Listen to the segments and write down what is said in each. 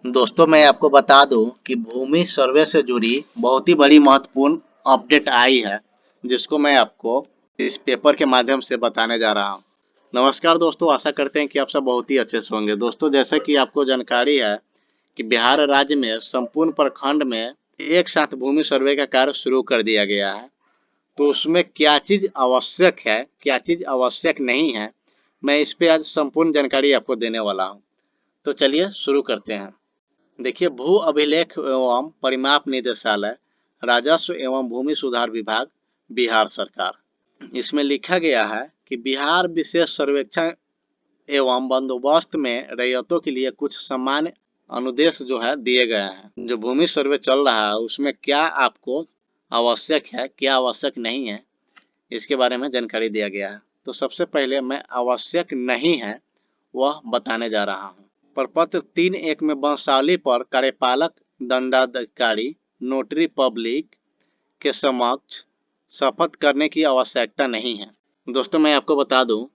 दोस्तों मैं आपको बता दूं कि भूमि सर्वे से जुड़ी बहुत ही बड़ी महत्वपूर्ण अपडेट आई है, जिसको मैं आपको इस पेपर के माध्यम से बताने जा रहा हूं। नमस्कार दोस्तों, आशा करते हैं कि आप सब बहुत ही अच्छे से होंगे। दोस्तों, जैसे कि आपको जानकारी है कि बिहार राज्य में संपूर्ण प्रखंड में एक साथ भूमि सर्वे का कार्य शुरू कर दिया गया है। तो उसमें क्या चीज़ आवश्यक है, क्या चीज़ आवश्यक नहीं है, मैं इस पे आज संपूर्ण जानकारी आपको देने वाला हूँ। तो चलिए शुरू करते हैं। देखिए, भू अभिलेख एवं परिमाप निदेशालय, राजस्व एवं भूमि सुधार विभाग, बिहार सरकार। इसमें लिखा गया है कि बिहार विशेष सर्वेक्षण एवं बंदोबस्त में रैयतों के लिए कुछ सामान्य अनुदेश जो है दिए गए हैं। जो भूमि सर्वे चल रहा है उसमें क्या आपको आवश्यक है, क्या आवश्यक नहीं है, इसके बारे में जानकारी दिया गया है। तो सबसे पहले मैं आवश्यक नहीं है वह बताने जा रहा हूँ। प्रपत्र 3(1) में वंशावली पर कार्यपालक दंडाधिकारी नोटरी पब्लिक के समक्ष शपथ करने की आवश्यकता नहीं है। दोस्तों मैं आपको बता दूं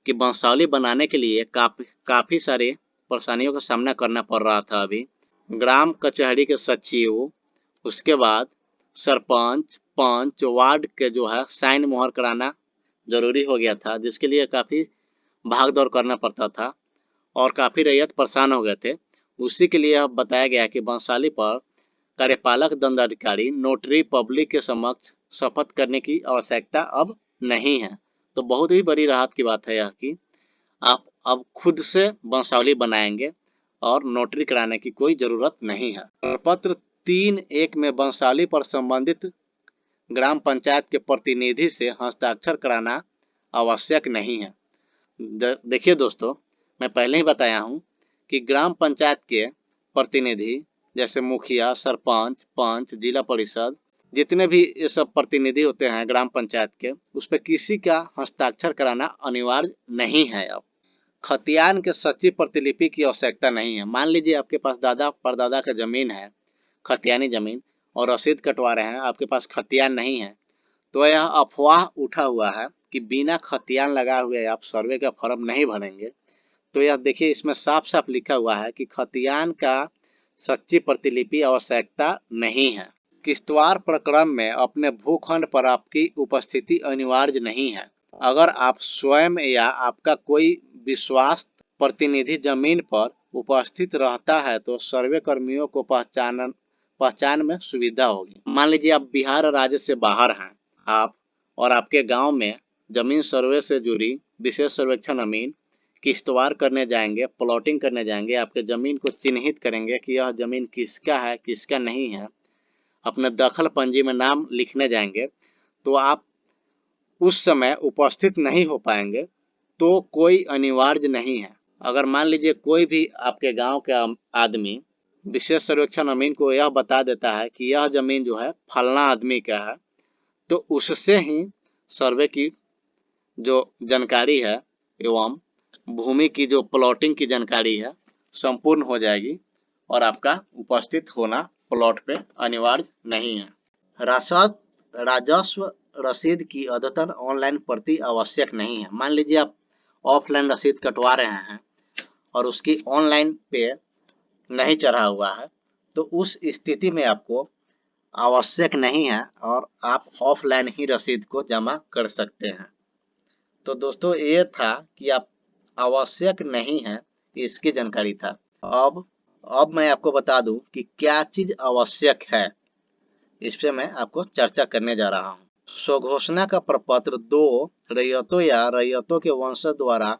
कि वंशावली बनाने के लिए काफ़ी सारे परेशानियों का सामना करना पड़ रहा था। अभी ग्राम कचहरी के सचिव, उसके बाद सरपंच, पंच, वार्ड के जो है साइन मोहर कराना जरूरी हो गया था, जिसके लिए काफ़ी भाग दौड़ करना पड़ता था और काफ़ी रैयत परेशान हो गए थे। उसी के लिए अब बताया गया कि वंशावली पर कार्यपालक दंडाधिकारी नोटरी पब्लिक के समक्ष शपथ करने की आवश्यकता अब नहीं है। तो बहुत ही बड़ी राहत की बात है यह कि आप अब खुद से वंशावली बनाएंगे और नोटरी कराने की कोई ज़रूरत नहीं है। प्रपत्र 3(1) में वंशावली पर संबंधित ग्राम पंचायत के प्रतिनिधि से हस्ताक्षर कराना आवश्यक नहीं है। देखिए दोस्तों, मैं पहले ही बताया हूँ कि ग्राम पंचायत के प्रतिनिधि जैसे मुखिया, सरपंच, पंच, जिला परिषद, जितने भी ये सब प्रतिनिधि होते हैं ग्राम पंचायत के, उस पर किसी का हस्ताक्षर कराना अनिवार्य नहीं है। अब खतियान के सच्ची प्रतिलिपि की आवश्यकता नहीं है। मान लीजिए आपके पास दादा परदादा का जमीन है, खतियानी जमीन, और रसीद कटवा रहे हैं, आपके पास खतियान नहीं है, तो यह अफवाह उठा हुआ है कि बिना खतियान लगाए हुए आप सर्वे का फॉर्म नहीं भरेंगे। तो यह देखिए, इसमें साफ साफ लिखा हुआ है कि खतियान का सच्ची प्रतिलिपि आवश्यकता नहीं है। किश्तवाड़ प्रकरण में अपने भूखंड पर आपकी उपस्थिति अनिवार्य नहीं है। अगर आप स्वयं या आपका कोई विश्वास प्रतिनिधि जमीन पर उपस्थित रहता है तो सर्वे कर्मियों को पहचान में सुविधा होगी। मान लीजिए आप बिहार राज्य से बाहर हैं, आप और आपके गांव में जमीन सर्वे से जुड़ी विशेष सर्वेक्षण अमीन किश्तवाड़ करने जाएंगे, प्लॉटिंग करने जाएंगे, आपके ज़मीन को चिन्हित करेंगे कि यह ज़मीन किसका है, किसका नहीं है, अपने दखल पंजी में नाम लिखने जाएंगे, तो आप उस समय उपस्थित नहीं हो पाएंगे, तो कोई अनिवार्य नहीं है। अगर मान लीजिए कोई भी आपके गांव का आदमी विशेष सर्वेक्षण अमीन को यह बता देता है कि यह ज़मीन जो है फलना आदमी का है, तो उससे ही सर्वे की जो जानकारी है एवं भूमि की जो प्लॉटिंग की जानकारी है संपूर्ण हो जाएगी और आपका उपस्थित होना प्लॉट पे अनिवार्य नहीं है। रासद राजस्व रसीद की अद्यतन ऑनलाइन प्रति आवश्यक नहीं है। मान लीजिए आप ऑफलाइन रसीद कटवा रहे हैं और उसकी ऑनलाइन पे नहीं चढ़ा हुआ है, तो उस स्थिति में आपको आवश्यक नहीं है और आप ऑफलाइन ही रसीद को जमा कर सकते हैं। तो दोस्तों ये था कि आप आवश्यक नहीं है, इसकी जानकारी था। अब मैं आपको बता दूं कि क्या चीज आवश्यक है, इस पे मैं आपको चर्चा करने जा रहा हूँ। स्वघोषणा का प्रपत्र 2 रैयतों या रैयतों के वंशज द्वारा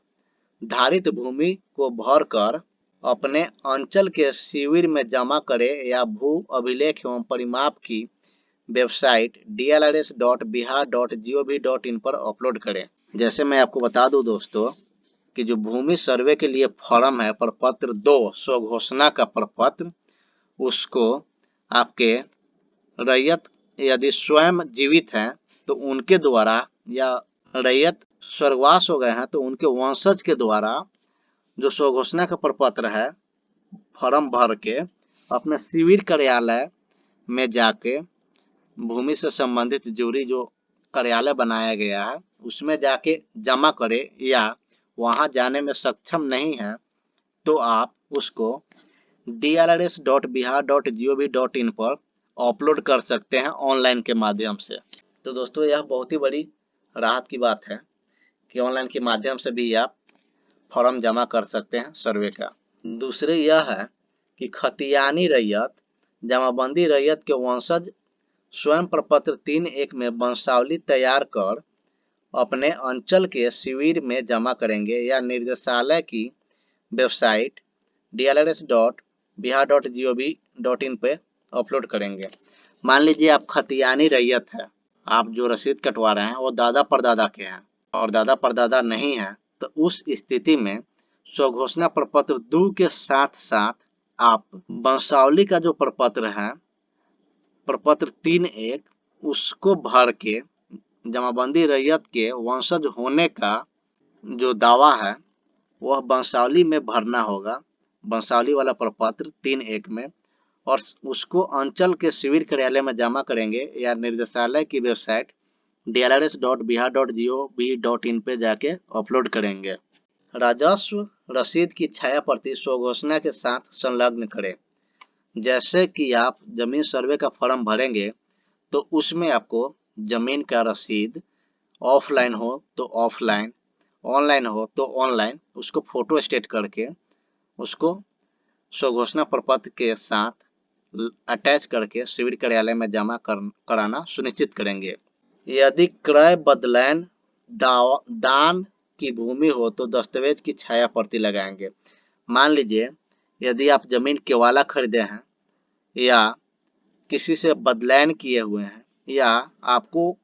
धारित भूमि को भरकर अपने अंचल के शिविर में जमा करे या भू अभिलेख एवं परिमाप की वेबसाइट dlrs.bihar.gov.in पर अपलोड करें। जैसे मैं आपको बता दूं दोस्तों कि जो भूमि सर्वे के लिए फॉर्म है प्रपत्र 2 स्वघोषणा का प्रपत्र, उसको आपके रैयत यदि स्वयं जीवित हैं तो उनके द्वारा, या रैयत स्वर्गवास हो गए हैं तो उनके वंशज के द्वारा जो स्वघोषणा का प्रपत्र है फॉर्म भर के अपने शिविर कार्यालय में जाके भूमि से संबंधित जुड़ी जो कार्यालय बनाया गया है उसमें जाके जमा करे, या वहां जाने में सक्षम नहीं है तो आप उसको dlrs.bihar.gov.in पर अपलोड कर सकते हैं ऑनलाइन के माध्यम से। तो दोस्तों यह बहुत ही बड़ी राहत की बात है कि ऑनलाइन के माध्यम से भी आप फॉर्म जमा कर सकते हैं सर्वे का। दूसरे यह है कि खतियानी रैयत जमाबंदी रैयत के वंशज स्वयं प्रपत्र 3(1) में वंशावली तैयार कर अपने अंचल के शिविर में जमा करेंगे या निर्देशालय की वेबसाइट dlrs.bihar.gov.in पे अपलोड करेंगे। मान लीजिए आप खतियानी रैयत है, आप जो रसीद कटवा रहे हैं वो दादा परदादा के हैं और दादा परदादा नहीं है, तो उस स्थिति में स्वघोषणा प्रपत्र 2 के साथ साथ आप वंशावली का जो प्रपत्र है, प्रपत्र 3(1), उसको भर के जमाबंदी रैयत के वंशज होने का जो दावा है वह वंशावली में भरना होगा, वंशावली वाला प्रपत्र 3(1) में, और उसको अंचल के शिविर कार्यालय में जमा करेंगे या निर्देशालय की वेबसाइट dlrs.bihar.gov.in पे जाके अपलोड करेंगे। राजस्व रसीद की छाया प्रति स्वघोषणा के साथ संलग्न करें। जैसे कि आप जमीन सर्वे का फॉर्म भरेंगे तो उसमें आपको जमीन का रसीद ऑफलाइन हो तो ऑफलाइन, ऑनलाइन हो तो ऑनलाइन, उसको फोटो स्टेट करके उसको स्वघोषणा प्रपत्र के साथ अटैच करके शिविर कार्यालय में जमा कराना सुनिश्चित करेंगे। यदि क्रय बदलैन दान की भूमि हो तो दस्तावेज की छाया प्रति लगाएंगे। मान लीजिए यदि आप जमीन केवाला खरीदे हैं या किसी से बदलैन किए हुए हैं या आपको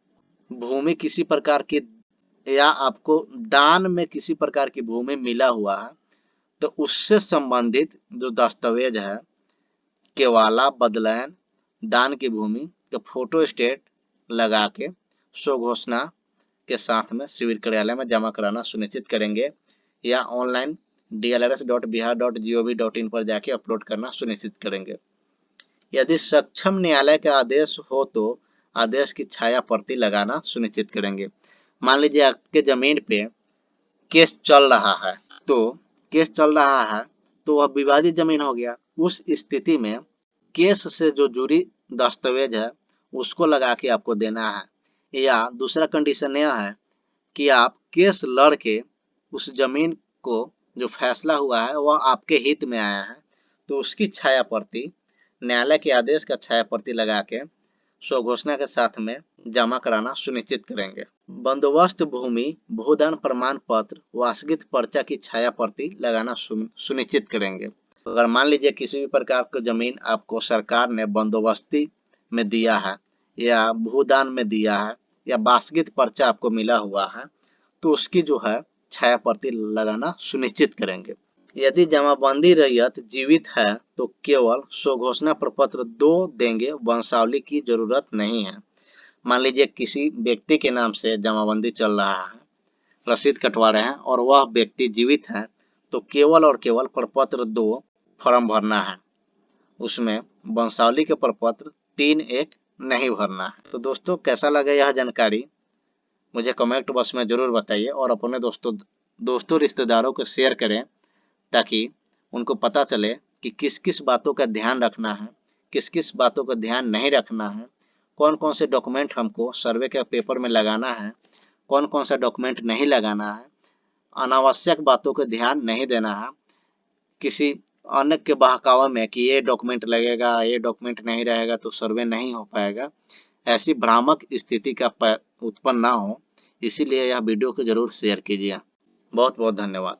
भूमि किसी प्रकार की या आपको दान में किसी प्रकार की भूमि मिला हुआ है, तो उससे संबंधित जो दस्तावेज है, केवाला, बदलैन, दान की भूमि, तो फोटो स्टेट लगा के स्वघोषणा के साथ में शिविर कार्यालय में जमा कराना सुनिश्चित करेंगे या ऑनलाइन dlrs.bihar.gov.in पर जाके अपलोड करना सुनिश्चित करेंगे। यदि सक्षम न्यायालय का आदेश हो तो आदेश की छाया प्रति लगाना सुनिश्चित करेंगे। मान लीजिए आपके जमीन पे केस चल रहा है, तो केस चल रहा है तो वह विवादित जमीन हो गया। उस स्थिति में केस से जो जुड़ी दस्तावेज है उसको लगा के आपको देना है। या दूसरा कंडीशन यह है कि आप केस लड़ के उस जमीन को जो फैसला हुआ है वह आपके हित में आया है, तो उसकी छाया प्रति न्यायालय के आदेश का छाया प्रति लगा के स्वघोषणा के साथ में जमा कराना सुनिश्चित करेंगे। बंदोबस्त भूमि भूदान प्रमाण पत्र वास्तविक पर्चा की छाया प्रति लगाना सुनिश्चित करेंगे। अगर मान लीजिए किसी भी प्रकार की जमीन आपको सरकार ने बंदोबस्ती में दिया है या भूदान में दिया है या वास्तविक पर्चा आपको मिला हुआ है, तो उसकी जो है छाया प्रति लगाना सुनिश्चित करेंगे। यदि जमाबंदी रैयत जीवित है तो केवल स्वघोषणा प्रपत्र 2 देंगे, वंशावली की जरूरत नहीं है। मान लीजिए किसी व्यक्ति के नाम से जमाबंदी चल रहा है, रसीद कटवा रहे हैं और वह व्यक्ति जीवित है, तो केवल और केवल प्रपत्र 2 फॉर्म भरना है, उसमें वंशावली के प्रपत्र 3(1) नहीं भरना है। तो दोस्तों कैसा लगा यह जानकारी मुझे कमेंट बॉक्स में जरूर बताइए और अपने दोस्तों रिश्तेदारों को शेयर करें ताकि उनको पता चले कि किस किस बातों का ध्यान रखना है, किस किस बातों का ध्यान नहीं रखना है, कौन कौन से डॉक्यूमेंट हमको सर्वे के पेपर में लगाना है, कौन कौन सा डॉक्यूमेंट नहीं लगाना है, अनावश्यक बातों का ध्यान नहीं देना है किसी अन्य के बहकावे में कि ये डॉक्यूमेंट लगेगा, ये डॉक्यूमेंट नहीं रहेगा तो सर्वे नहीं हो पाएगा। ऐसी भ्रामक स्थिति का उत्पन्न ना हो, इसीलिए यह वीडियो को जरूर शेयर कीजिए। बहुत बहुत धन्यवाद।